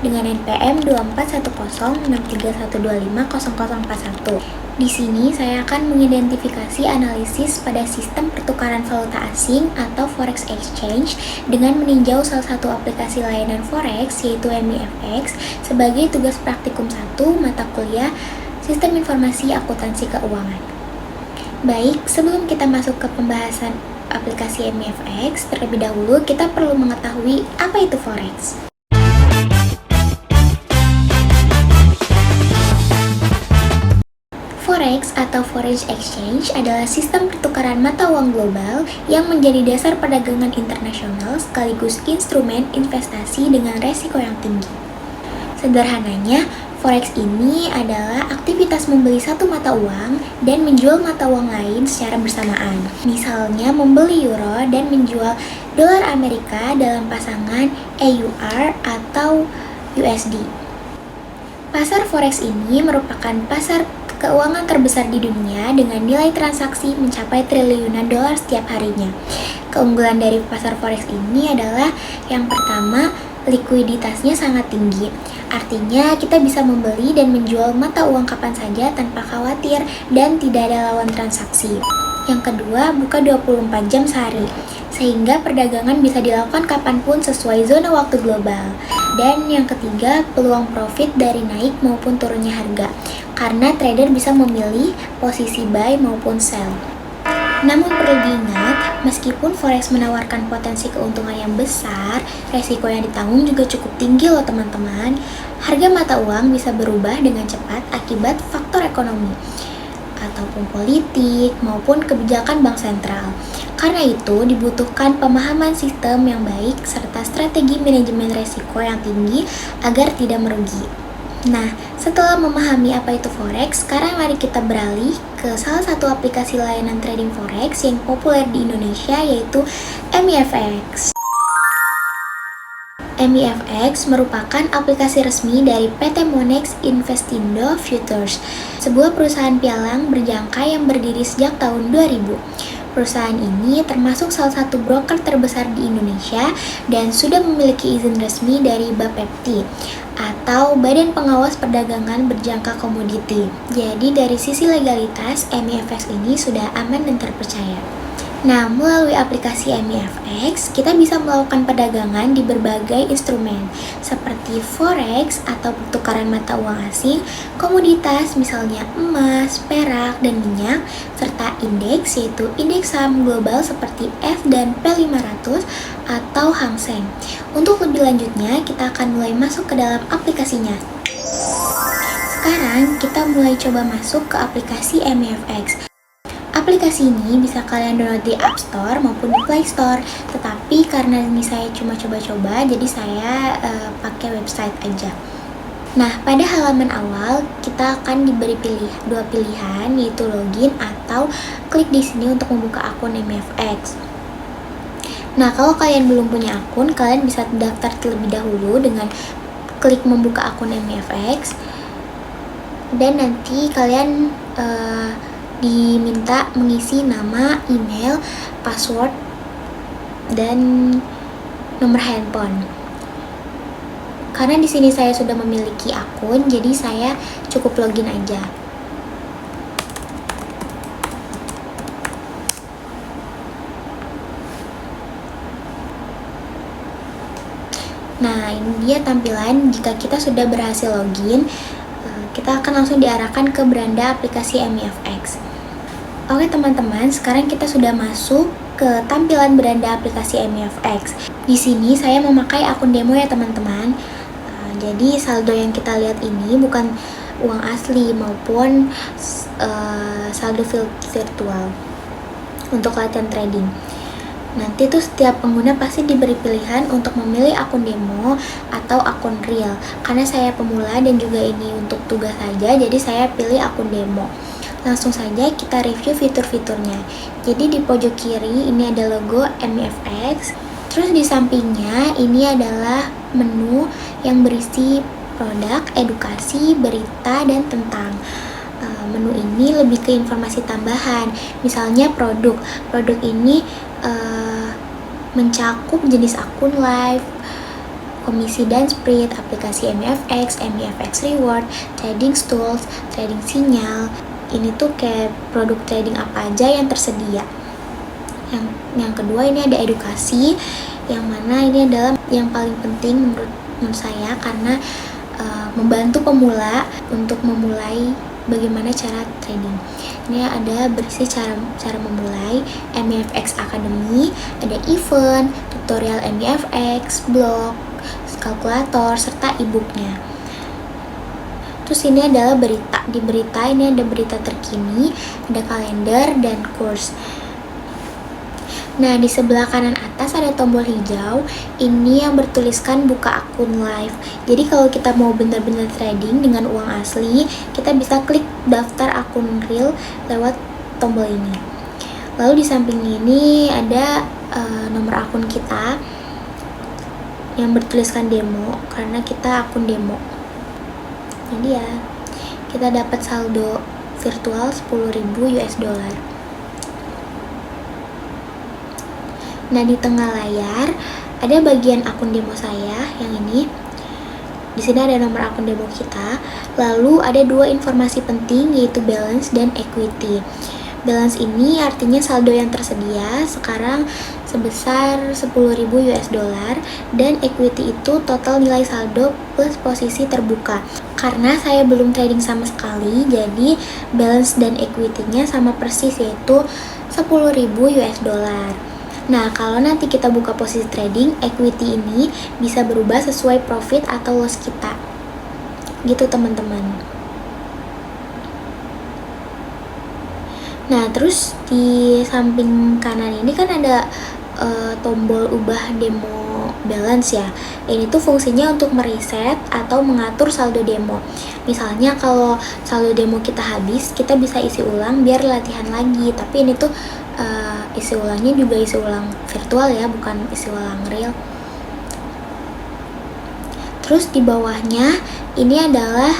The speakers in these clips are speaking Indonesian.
dengan NPM 24106312500041. Di sini saya akan mengidentifikasi analisis pada sistem pertukaran valuta asing atau forex exchange dengan meninjau salah satu aplikasi layanan forex yaitu MIFX sebagai tugas praktikum 1 mata kuliah Sistem Informasi Akuntansi Keuangan. Baik, sebelum kita masuk ke pembahasan aplikasi MIFX, terlebih dahulu kita perlu mengetahui apa itu forex. Forex atau foreign exchange adalah sistem pertukaran mata uang global yang menjadi dasar perdagangan internasional sekaligus instrumen investasi dengan resiko yang tinggi. Sederhananya, forex ini adalah aktivitas membeli satu mata uang dan menjual mata uang lain secara bersamaan. Misalnya membeli euro dan menjual dolar Amerika dalam pasangan EUR atau USD. Pasar forex ini merupakan pasar keuangan terbesar di dunia dengan nilai transaksi mencapai triliunan dolar setiap harinya. Keunggulan dari pasar forex ini adalah yang pertama, likuiditasnya sangat tinggi. Artinya kita bisa membeli dan menjual mata uang kapan saja tanpa khawatir dan tidak ada lawan transaksi. Yang kedua, buka 24 jam sehari, sehingga perdagangan bisa dilakukan kapanpun sesuai zona waktu global. Dan yang ketiga, peluang profit dari naik maupun turunnya harga, karena trader bisa memilih posisi buy maupun sell. Namun perlu diingat, meskipun forex menawarkan potensi keuntungan yang besar, resiko yang ditanggung juga cukup tinggi loh teman-teman. Harga mata uang bisa berubah dengan cepat akibat faktor ekonomi, ataupun politik, maupun kebijakan bank sentral. Karena itu, dibutuhkan pemahaman sistem yang baik serta strategi manajemen resiko yang tinggi agar tidak merugi. Nah, setelah memahami apa itu forex, sekarang mari kita beralih ke salah satu aplikasi layanan trading forex yang populer di Indonesia, yaitu MIFX. MIFX merupakan aplikasi resmi dari PT Monex Investindo Futures, sebuah perusahaan pialang berjangka yang berdiri sejak tahun 2000. Perusahaan ini termasuk salah satu broker terbesar di Indonesia dan sudah memiliki izin resmi dari BAPEPTI atau Badan Pengawas Perdagangan Berjangka Komoditi. Jadi dari sisi legalitas, MIFX ini sudah aman dan terpercaya. Nah, melalui aplikasi MIFX, kita bisa melakukan perdagangan di berbagai instrumen seperti forex atau pertukaran mata uang asing, komoditas misalnya emas, perak, dan minyak, serta indeks yaitu indeks saham global seperti F dan P500 atau Hang Seng. Untuk lebih lanjutnya, kita akan mulai masuk ke dalam aplikasinya. Sekarang kita mulai coba masuk ke aplikasi MIFX. Aplikasi ini bisa kalian download di App Store maupun di Play Store. Tetapi karena ini saya cuma coba-coba, jadi saya pakai website aja. Nah, pada halaman awal kita akan diberi dua pilihan, yaitu login atau klik di sini untuk membuka akun MIFX. Nah, kalau kalian belum punya akun, kalian bisa daftar terlebih dahulu dengan klik membuka akun MIFX. Dan nanti kalian diminta mengisi nama, email, password, dan nomor handphone. Karena di sini saya sudah memiliki akun, jadi saya cukup login aja. Nah, ini dia tampilan jika kita sudah berhasil login. Kita akan langsung diarahkan ke beranda aplikasi MIFX. Oke teman-teman, sekarang kita sudah masuk ke tampilan beranda aplikasi MIFX. Di sini saya memakai akun demo ya teman-teman. Jadi saldo yang kita lihat ini bukan uang asli maupun saldo virtual untuk latihan trading. Nanti tuh setiap pengguna pasti diberi pilihan untuk memilih akun demo atau akun real. Karena saya pemula dan juga ini untuk tugas saja, jadi saya pilih akun demo. Langsung saja kita review fitur-fiturnya. Jadi di pojok kiri ini ada logo MIFX. Terus di sampingnya ini adalah menu yang berisi produk, edukasi, berita, dan tentang. Menu ini lebih ke informasi tambahan. Misalnya produk ini mencakup jenis akun live, komisi dan spread, aplikasi MIFX, MIFX Reward, trading tools, trading sinyal. Ini tuh kayak produk trading apa aja yang tersedia. Yang kedua ini ada edukasi, yang mana ini adalah yang paling penting menurut saya karena membantu pemula untuk memulai bagaimana cara trading. Ini ada berisi cara memulai, MIFX Academy, ada event, tutorial MIFX, blog, kalkulator, serta e-booknya. Terus ini adalah berita. Di berita ini ada berita terkini, ada kalender, dan kurs. Nah, di sebelah kanan atas ada tombol hijau. Ini yang bertuliskan buka akun live. Jadi kalau kita mau benar-benar trading dengan uang asli, kita bisa klik daftar akun real lewat tombol ini. Lalu di samping ini ada nomor akun kita yang bertuliskan demo karena kita akun demo. Jadi ya, kita dapat saldo virtual 10.000 US dollar. Nah, di tengah layar ada bagian akun demo saya yang ini. Di sini ada nomor akun demo kita. Lalu ada dua informasi penting, yaitu balance dan equity. Balance ini artinya saldo yang tersedia sekarang sebesar 10.000 US dollar, dan equity itu total nilai saldo plus posisi terbuka. Karena saya belum trading sama sekali, jadi balance dan equity-nya sama persis, yaitu 10.000 US dollar. Nah, kalau nanti kita buka posisi trading, equity ini bisa berubah sesuai profit atau loss kita. Gitu teman-teman. Nah, terus di samping kanan ini kan ada tombol ubah demo balance ya. Ini tuh fungsinya untuk mereset atau mengatur saldo demo. Misalnya kalau saldo demo kita habis, kita bisa isi ulang biar latihan lagi. Tapi ini tuh isi ulangnya juga isi ulang virtual ya, bukan isi ulang real. Terus di bawahnya ini adalah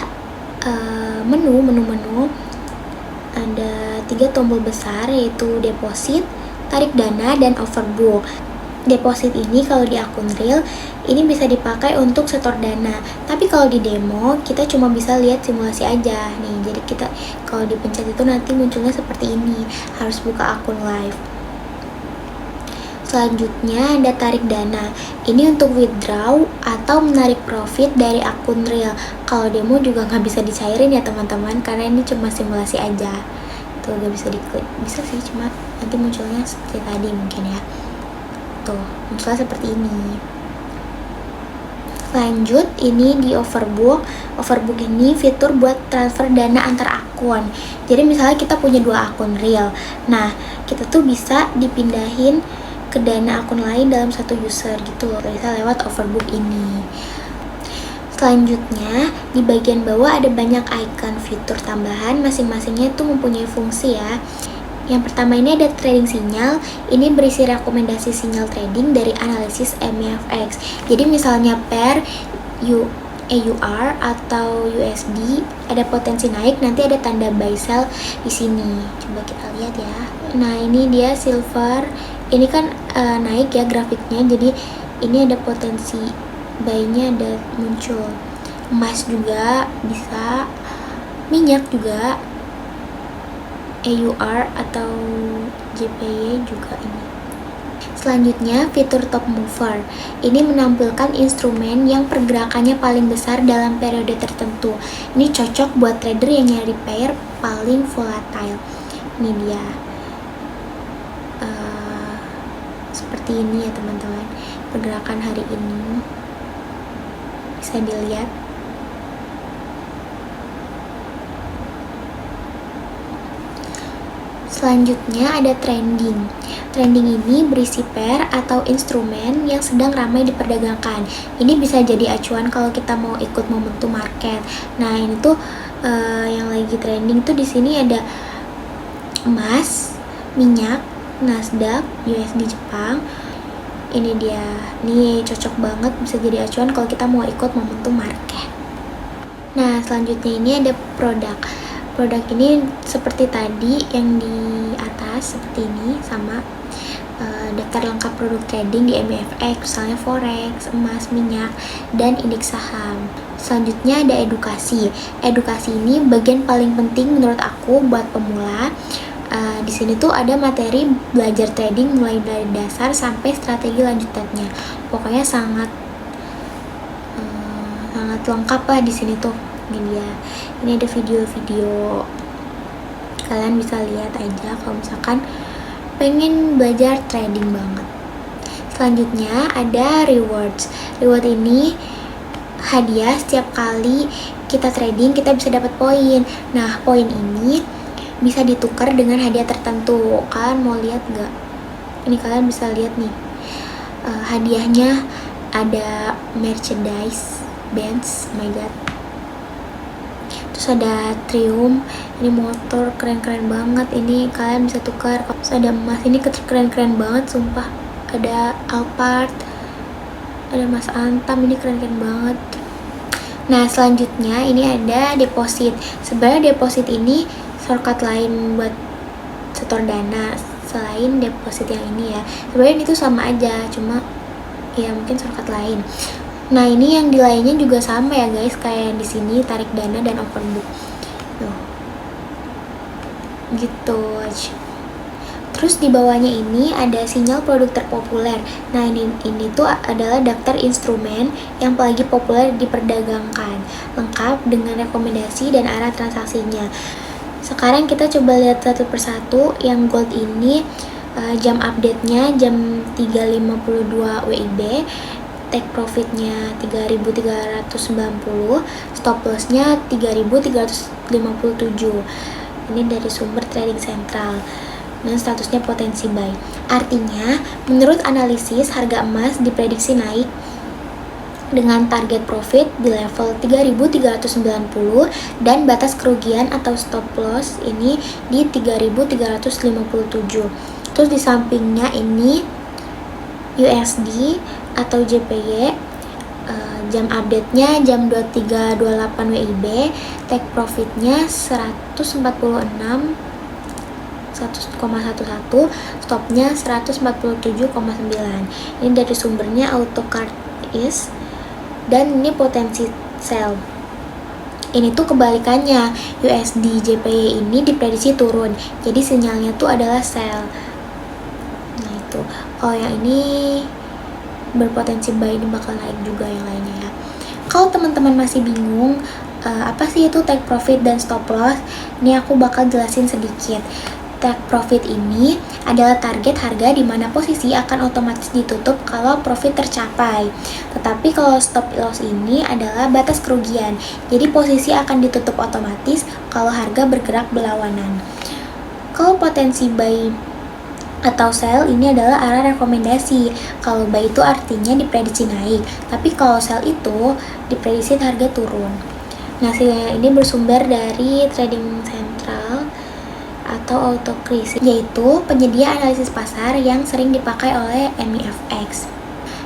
menu. Ada 3 tombol besar, yaitu deposit, tarik dana, dan overbook. Deposit ini kalau di akun real ini bisa dipakai untuk setor dana, tapi kalau di demo kita cuma bisa lihat simulasi aja nih. Jadi kita kalau dipencet itu nanti munculnya seperti ini, harus buka akun live. Selanjutnya ada tarik dana. Ini untuk withdraw atau menarik profit dari akun real. Kalau demo juga nggak bisa dicairin ya teman-teman, karena ini cuma simulasi aja. Tuh nggak bisa diklik, bisa sih, cuma nanti munculnya seperti tadi mungkin ya. Tuh munculnya seperti ini. Lanjut, ini di overbook. Overbook ini fitur buat transfer dana antar akun. Jadi misalnya kita punya 2 akun real. Nah, kita tuh bisa dipindahin ke dana akun lain dalam satu user gitu loh, bisa lewat overbook ini. Selanjutnya di bagian bawah ada banyak icon fitur tambahan, masing-masingnya itu mempunyai fungsi ya. Yang pertama ini ada trading sinyal. Ini berisi rekomendasi sinyal trading dari analisis MIFX. Jadi misalnya pair AUR atau USD ada potensi naik, nanti ada tanda buy sell di sini. Coba kita lihat ya. Nah, ini dia silver. Ini kan naik ya grafiknya, jadi ini ada potensi buy-nya ada muncul. Emas juga bisa, minyak juga, AUR atau JPY juga ini. Selanjutnya fitur top mover. Ini menampilkan instrumen yang pergerakannya paling besar dalam periode tertentu. Ini cocok buat trader yang nyari pair paling volatile. Ini dia. Seperti ini ya teman-teman, pergerakan hari ini bisa dilihat. Selanjutnya ada trending. Trending ini berisi pair atau instrumen yang sedang ramai diperdagangkan. Ini bisa jadi acuan kalau kita mau ikut momentum market. Nah, ini tuh yang lagi trending tuh di sini ada emas, minyak, Nasdaq, USD Jepang. Ini dia, nih cocok banget, bisa jadi acuan kalau kita mau ikut momentum market. Nah, selanjutnya ini ada produk. Produk ini seperti tadi yang di atas, seperti ini sama. daftar lengkap produk trading di MEFX, misalnya forex, emas, minyak, dan indeks saham. Selanjutnya ada edukasi. Edukasi ini bagian paling penting menurut aku buat pemula. Di sini tuh ada materi belajar trading mulai dari dasar sampai strategi lanjutannya. Pokoknya sangat lengkap lah di sini tuh. Ini dia. Ini ada video-video. Kalian bisa lihat aja kalau misalkan pengen belajar trading banget. Selanjutnya ada rewards. Reward ini hadiah setiap kali kita trading kita bisa dapat poin. Nah, poin ini bisa ditukar dengan hadiah tertentu. Kalian mau lihat gak? Ini kalian bisa lihat nih. Hadiahnya ada merchandise, bands, oh my god. Terus ada Triumph, ini motor keren-keren banget, ini kalian bisa tukar. Terus ada emas, ini keren-keren banget sumpah. Ada Alphard, ada Mas Antam, ini keren-keren banget. Nah, selanjutnya ini ada deposit. Sebenarnya deposit ini shortcut lain buat setor dana selain deposit yang ini ya. Sebenarnya itu sama aja, cuma ya mungkin shortcut lain. Nah, ini yang di lainnya juga sama ya guys, kayak yang di sini tarik dana dan open book. Tuh. Gitu aja. Terus di bawahnya ini ada sinyal produk terpopuler. Nah, ini tuh adalah daftar instrumen yang lagi populer diperdagangkan, lengkap dengan rekomendasi dan arah transaksinya. Sekarang kita coba lihat satu persatu. Yang gold ini jam update-nya jam 3.52 WIB. Take profitnya 3.390, stop lossnya 3.357. Ini dari sumber Trading Central dan statusnya potensi buy. Artinya, menurut analisis harga emas diprediksi naik dengan target profit di level 3.390 dan batas kerugian atau stop loss ini di 3.357. Terus di sampingnya ini USD atau JPY, jam update-nya jam 23.28 WIB, take profit-nya 146,11, stop-nya 147,9. Ini dari sumbernya AutoChartIs dan ini potensi sell. Ini tuh kebalikannya, USD JPY ini diprediksi turun, jadi sinyalnya tuh adalah sell. Nah itu, kalau yang ini berpotensi buy, ini bakal naik juga yang lainnya ya. Kalau teman-teman masih bingung apa sih itu take profit dan stop loss, ini aku bakal jelasin sedikit. Take profit ini adalah target harga di mana posisi akan otomatis ditutup kalau profit tercapai. Tetapi kalau stop loss ini adalah batas kerugian, jadi posisi akan ditutup otomatis kalau harga bergerak berlawanan. Kalau potensi buy atau sell ini adalah arah rekomendasi. Kalau buy itu artinya diprediksi naik, tapi kalau sell itu diprediksi harga turun. Nah, ini bersumber dari Trading Central atau AutoChartIs, yaitu penyedia analisis pasar yang sering dipakai oleh MEFX.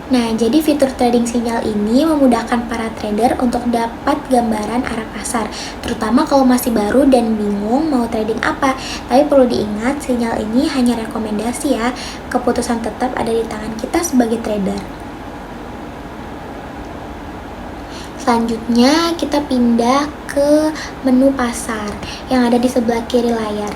Nah, jadi fitur trading sinyal ini memudahkan para trader untuk dapat gambaran arah pasar, terutama kalau masih baru dan bingung mau trading apa. Tapi perlu diingat, sinyal ini hanya rekomendasi ya, keputusan tetap ada di tangan kita sebagai trader. Selanjutnya kita pindah ke menu pasar yang ada di sebelah kiri layar.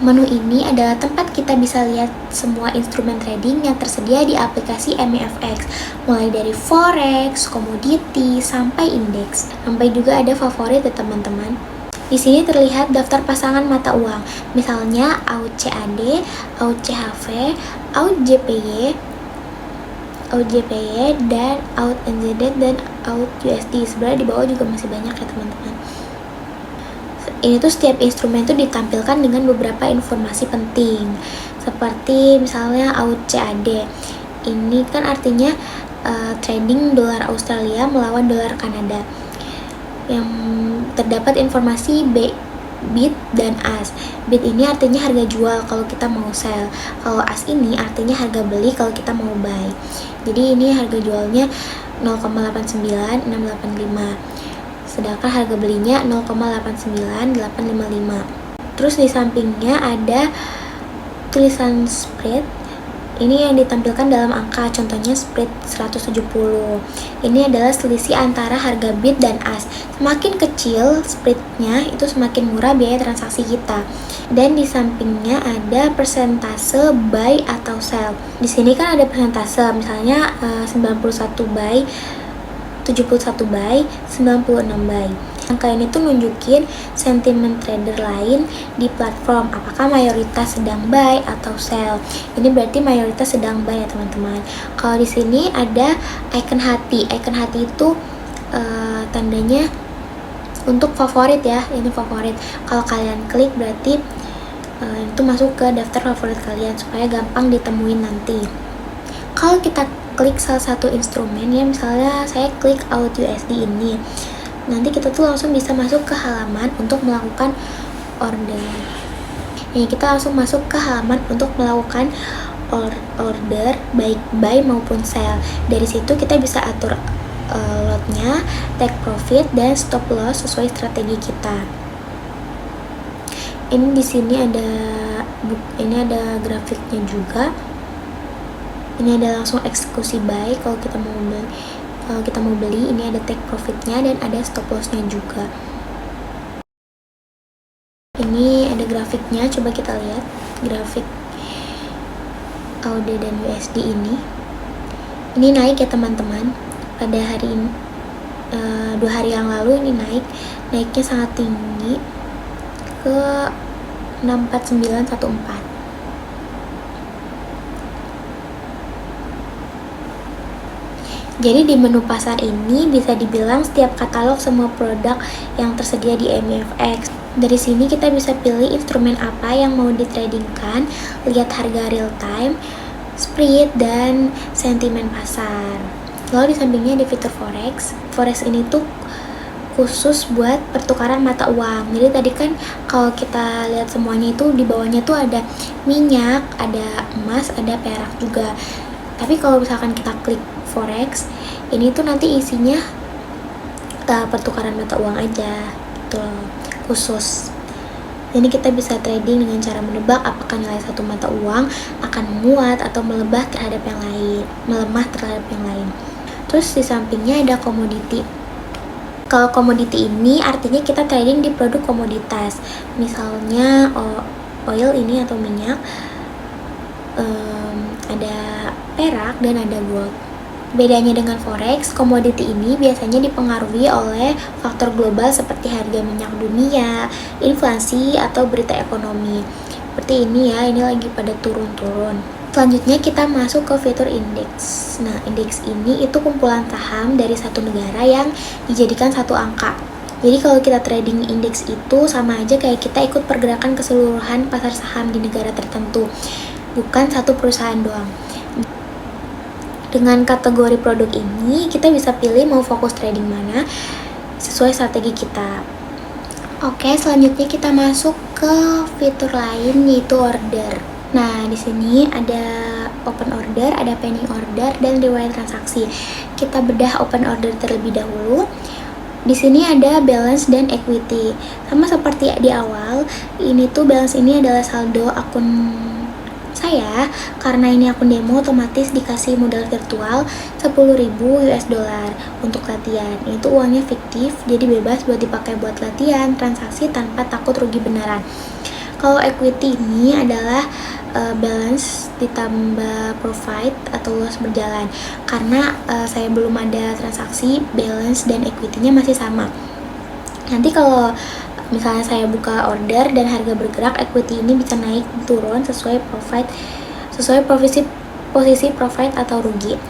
Menu ini adalah tempat kita bisa lihat semua instrumen trading yang tersedia di aplikasi MEFX, mulai dari forex, komoditi, sampai indeks. Sampai juga ada favorit ya teman-teman. Di sini terlihat daftar pasangan mata uang, misalnya AUD CAD, AUD CHF, AUD JPY, dan AUD NZD dan AUD USD. Sebenarnya di bawah juga masih banyak ya teman-teman. Ini tuh setiap instrumen tuh ditampilkan dengan beberapa informasi penting, seperti misalnya AUD CAD. Ini kan artinya trading dolar Australia melawan dolar Kanada. Yang terdapat informasi bid dan as. Bid ini artinya harga jual kalau kita mau sell. Kalau as ini artinya harga beli kalau kita mau buy. Jadi ini harga jualnya 0,89685. Sedangkan harga belinya 0,89855. Terus di sampingnya ada tulisan spread ini yang ditampilkan dalam angka, contohnya spread 170. Ini adalah selisih antara harga bid dan ask. Semakin kecil spreadnya, itu semakin murah biaya transaksi kita. Dan di sampingnya ada persentase buy atau sell. Di sini kan ada persentase, misalnya 91 buy, 71 buy, 96 buy. Angka ini tuh nunjukin sentimen trader lain di platform, apakah mayoritas sedang buy atau sell. Ini berarti mayoritas sedang buy ya teman-teman. Kalau di sini ada icon hati. Icon hati itu tandanya untuk favorit ya, ini favorit. Kalau kalian klik berarti itu masuk ke daftar favorit kalian supaya gampang ditemuin nanti. Kalau kita klik salah satu instrumen ya, misalnya saya klik AUD/USD ini, nanti kita tuh langsung bisa masuk ke halaman untuk melakukan order. Ini kita langsung masuk ke halaman untuk melakukan order baik buy maupun sell. Dari situ kita bisa atur lotnya, take profit dan stop loss sesuai strategi kita. Ini di sini ada grafiknya juga. Ini ada langsung eksekusi buy kalau kita mau beli, ini ada take profitnya dan ada stop lossnya juga. Ini ada grafiknya, coba kita lihat grafik AUD dan USD ini. Ini naik ya teman-teman. Pada hari ini 2 hari yang lalu ini naiknya sangat tinggi ke 64914. Jadi di menu pasar ini bisa dibilang setiap katalog semua produk yang tersedia di MUFX. Dari sini kita bisa pilih instrumen apa yang mau ditradingkan, lihat harga real time, spread, dan sentimen pasar. Lalu di sampingnya ada fitur forex. Forex ini tuh khusus buat pertukaran mata uang. Jadi tadi kan kalau kita lihat semuanya itu di bawahnya tuh ada minyak, ada emas, ada perak juga. Tapi kalau misalkan kita klik forex, ini tuh nanti isinya pertukaran mata uang aja gitu, khusus. Jadi kita bisa trading dengan cara menebak apakah nilai satu mata uang akan menguat atau melemah terhadap yang lain. Terus di sampingnya ada komoditi. Kalau komoditi ini artinya kita trading di produk komoditas. Misalnya oil ini atau minyak, ada perak dan ada gold. Bedanya dengan forex, komoditi ini biasanya dipengaruhi oleh faktor global seperti harga minyak dunia, inflasi, atau berita ekonomi. Seperti ini ya, ini lagi pada turun-turun. Selanjutnya kita masuk ke fitur indeks. Nah, indeks ini itu kumpulan saham dari satu negara yang dijadikan satu angka. Jadi kalau kita trading indeks itu sama aja kayak kita ikut pergerakan keseluruhan pasar saham di negara tertentu, bukan satu perusahaan doang. Dengan kategori produk ini, kita bisa pilih mau fokus trading mana sesuai strategi kita. Oke, selanjutnya kita masuk ke fitur lain yaitu order. Nah, di sini ada open order, ada pending order, dan riwayat transaksi. Kita bedah open order terlebih dahulu. Di sini ada balance dan equity. Sama seperti di awal, ini tuh balance ini adalah saldo akun saya. Karena ini akun demo, otomatis dikasih modal virtual 10.000 US dollar untuk latihan. Itu uangnya fiktif, jadi bebas buat dipakai buat latihan, transaksi tanpa takut rugi beneran. Kalau equity ini adalah balance ditambah profit atau loss berjalan. Karena saya belum ada transaksi, balance dan equity-nya masih sama. Nanti kalau misalnya saya buka order dan harga bergerak, equity ini bisa naik turun sesuai posisi profit atau rugi.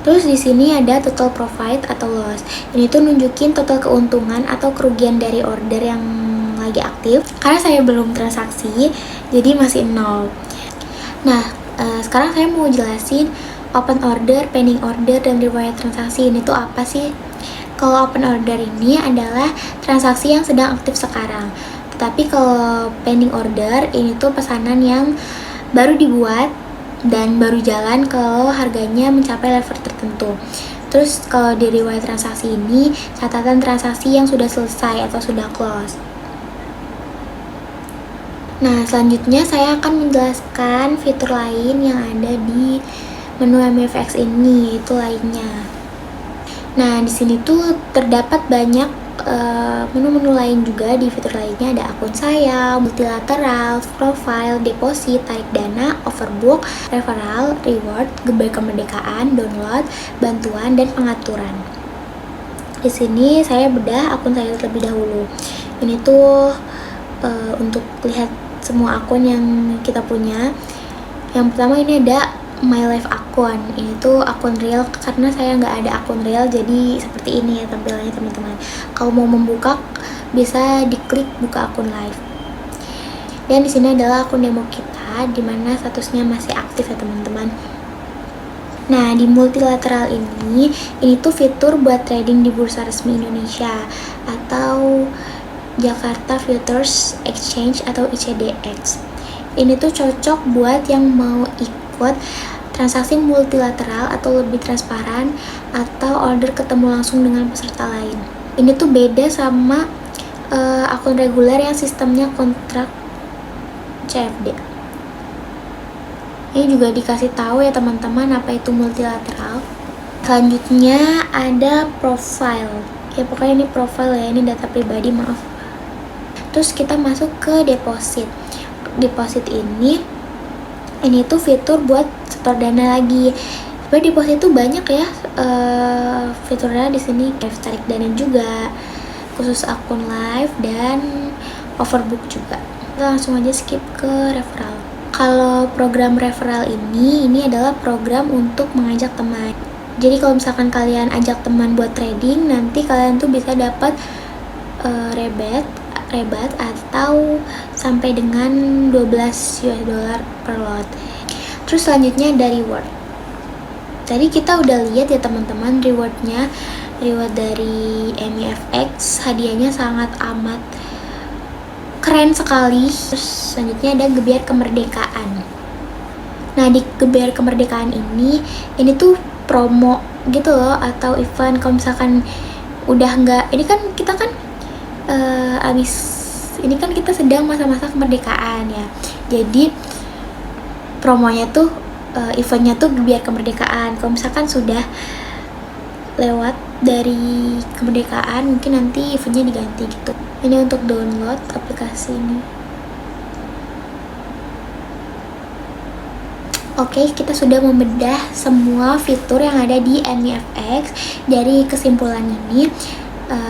Terus di sini ada total profit atau loss. Ini tuh nunjukin total keuntungan atau kerugian dari order yang lagi aktif. Karena saya belum transaksi, jadi masih 0. Nah, sekarang saya mau jelasin open order, pending order, dan riwayat transaksi ini tuh apa sih? Kalau open order ini adalah transaksi yang sedang aktif sekarang. Tetapi kalau pending order ini tuh pesanan yang baru dibuat dan baru jalan kalau harganya mencapai level tertentu. Terus kalau di riwayat transaksi ini catatan transaksi yang sudah selesai atau sudah close. Nah, selanjutnya saya akan menjelaskan fitur lain yang ada di menu MFX ini, yaitu lainnya. Nah, di sini tuh terdapat banyak menu-menu lain juga. Di fitur lainnya ada akun saya, multilateral, profile, deposit, tarik dana, overbook, referral, reward, geber kemerdekaan, download, bantuan, dan pengaturan. Di sini saya bedah akun saya terlebih dahulu. Ini tuh untuk lihat semua akun yang kita punya. Yang pertama ini ada My Life akun. Ini tuh akun real, karena saya nggak ada akun real, jadi seperti ini ya tampilannya teman-teman. Kalau mau membuka bisa diklik buka akun live. Dan di sini adalah akun demo kita, dimana statusnya masih aktif ya teman-teman. Nah, di multilateral ini tuh fitur buat trading di bursa resmi Indonesia atau Jakarta Futures Exchange atau ICDX. Ini tuh cocok buat yang mau ikut transaksi multilateral atau lebih transparan, atau order ketemu langsung dengan peserta lain. Ini tuh beda sama akun reguler yang sistemnya kontrak CFD. Ini juga dikasih tahu ya teman-teman apa itu multilateral. Selanjutnya ada profile. Ya pokoknya ini profile ya, ini data pribadi, maaf. Terus kita masuk ke deposit. Deposit ini tuh fitur buat setor dana lagi. Sebenarnya deposit itu banyak ya fiturnya di sini. Tarik dana juga, khusus akun live, dan overbook juga. Kita langsung aja skip ke referral. Kalau program referral ini adalah program untuk mengajak teman. Jadi kalau misalkan kalian ajak teman buat trading, nanti kalian tuh bisa dapat rebate atau sampai dengan 12 US dollar per lot. Terus selanjutnya ada reward. Tadi kita udah lihat ya teman-teman rewardnya. Reward dari MIFX hadiahnya sangat amat keren sekali. Terus selanjutnya ada gebiar kemerdekaan. Nah, di gebiar kemerdekaan ini tuh promo gitu loh, atau event. Kalau misalkan udah nggak, ini kan kita kan ini kan kita sedang masa-masa kemerdekaan ya, jadi promonya tuh eventnya tuh biar kemerdekaan. Kalau misalkan sudah lewat dari kemerdekaan, mungkin nanti eventnya diganti gitu. Ini untuk download aplikasi ini. Oke, kita sudah membedah semua fitur yang ada di MIFX. Dari kesimpulan ini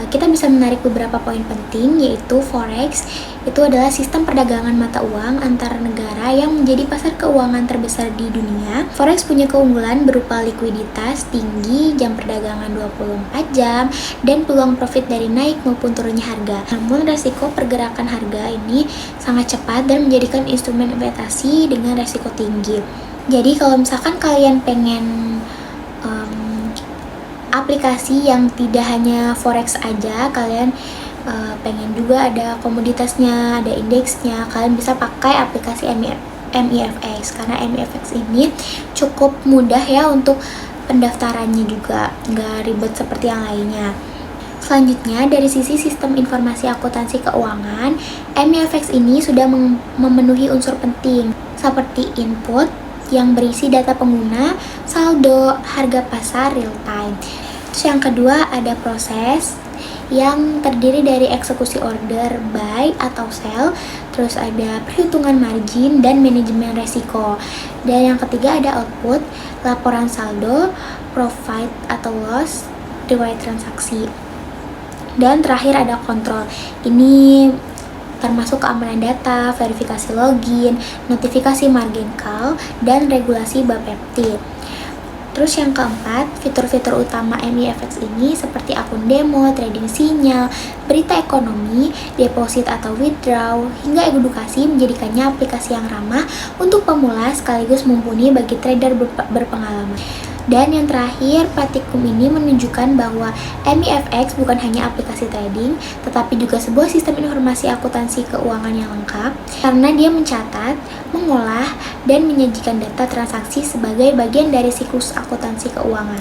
kita bisa menarik beberapa poin penting, yaitu Forex itu adalah sistem perdagangan mata uang antar negara yang menjadi pasar keuangan terbesar di dunia. Forex punya keunggulan berupa likuiditas tinggi, jam perdagangan 24 jam, dan peluang profit dari naik maupun turunnya harga. Namun resiko pergerakan harga ini sangat cepat dan menjadikan instrumen investasi dengan resiko tinggi. Jadi kalau misalkan kalian pengen aplikasi yang tidak hanya forex aja, kalian pengen juga ada komoditasnya, ada indeksnya, kalian bisa pakai aplikasi MIFX, karena MIFX ini cukup mudah ya untuk pendaftarannya juga, nggak ribet seperti yang lainnya. Selanjutnya, dari sisi sistem informasi akuntansi keuangan, MIFX ini sudah memenuhi unsur penting seperti input yang berisi data pengguna, saldo, harga pasar real time. Terus yang kedua ada proses yang terdiri dari eksekusi order buy atau sell, terus ada perhitungan margin dan manajemen resiko. Dan yang ketiga ada output, laporan saldo, profit atau loss, riwayat transaksi. Dan terakhir ada kontrol. Ini termasuk keamanan data, verifikasi login, notifikasi margin call, dan regulasi Bapepti. Terus yang keempat, fitur-fitur utama MIFX ini seperti akun demo, trading sinyal, berita ekonomi, deposit atau withdraw, hingga edukasi menjadikannya aplikasi yang ramah untuk pemula sekaligus mumpuni bagi trader berpengalaman. Dan yang terakhir, Patikum ini menunjukkan bahwa MIFX bukan hanya aplikasi trading, tetapi juga sebuah sistem informasi akuntansi keuangan yang lengkap, karena dia mencatat, mengolah, dan menyajikan data transaksi sebagai bagian dari siklus akuntansi keuangan.